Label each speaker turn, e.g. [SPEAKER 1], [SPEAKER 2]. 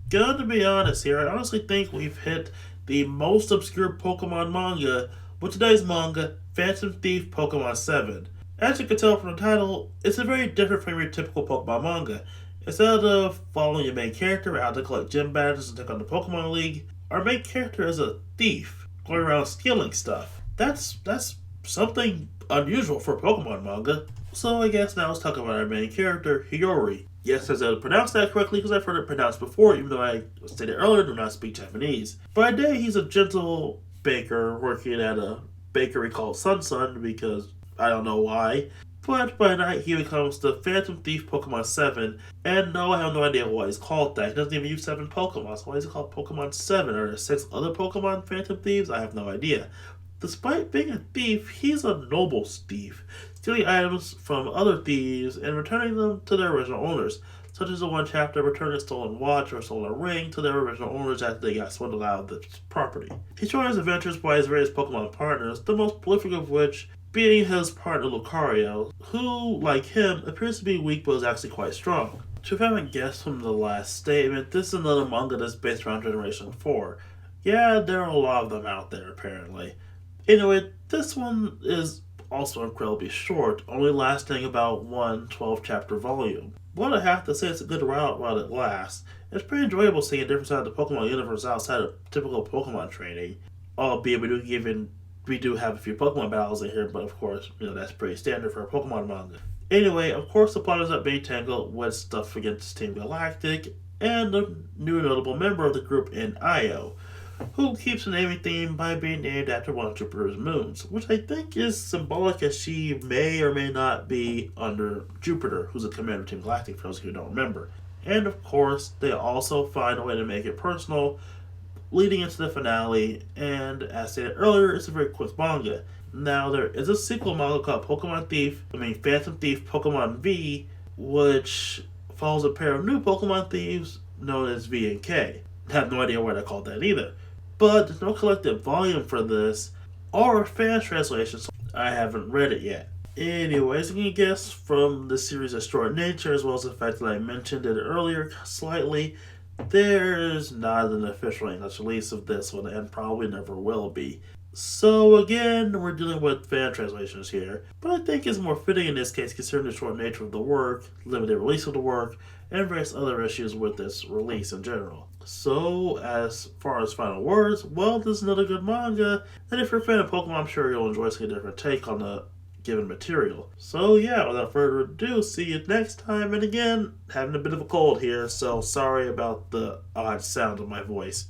[SPEAKER 1] Gonna be honest here, I honestly think we've hit the most obscure Pokemon manga with today's manga, Phantom Thief Pokemon 7. As you can tell from the title, it's a very different from your typical Pokemon manga. Instead of following your main character out to collect gym badges and take on the Pokemon League, our main character is a thief, going around stealing stuff. That's something unusual for a Pokemon manga. So I guess now let's talk about our main character, Hiyori. Yes, as I pronounced that correctly because I've heard it pronounced before, even though I stated earlier do not speak Japanese. By day, he's a gentle baker working at a bakery called Sun Sun because I don't know why. But by night, he becomes the Phantom Thief Pokemon 7. And no, I have no idea why he's called that. He doesn't even use 7 Pokemon, so why is it called Pokemon 7? Are there 6 other Pokemon Phantom Thieves? I have no idea. Despite being a thief, he's a noble thief, stealing items from other thieves and returning them to their original owners, such as the one chapter returning a stolen watch or stolen ring to their original owners after they got swindled out of the property. He joins adventures by his various Pokemon partners, the most prolific of which being his partner Lucario, who, like him, appears to be weak but is actually quite strong. To if you haven't guessed from the last statement, this is another manga that's based around Generation 4. Yeah, there are a lot of them out there apparently. Anyway, this one is also incredibly short, only lasting about one 12 chapter volume. But I have to say it's a good route while it lasts. It's pretty enjoyable seeing a different side of the Pokemon universe outside of typical Pokemon training. Albeit we do have a few Pokemon battles in here, but of course, that's pretty standard for a Pokemon manga. Anyway, of course the plot is up being tangled with stuff against Team Galactic and a new notable member of the group in Io, who keeps the naming theme by being named after one of Jupiter's moons, which I think is symbolic as she may or may not be under Jupiter, who's a commander of Team Galactic for those who don't remember. And of course, they also find a way to make it personal, leading into the finale, and as stated earlier, it's a very quick manga. Now, there is a sequel manga called Phantom Thief Pokemon V, which follows a pair of new Pokemon thieves known as V and K. I have no idea why they called that either. But there's no collected volume for this, or a fan translation, so I haven't read it yet. Anyways, you can guess from the series' short nature, as well as the fact that I mentioned it earlier slightly, there's not an official English release of this one, and probably never will be. So again, we're dealing with fan translations here, but I think it's more fitting in this case considering the short nature of the work, limited release of the work, and various other issues with this release in general. So, as far as final words, well, this is another good manga, and if you're a fan of Pokemon, I'm sure you'll enjoy seeing a different take on the given material. So yeah, without further ado, see you next time, and again, having a bit of a cold here, so sorry about the odd sound of my voice.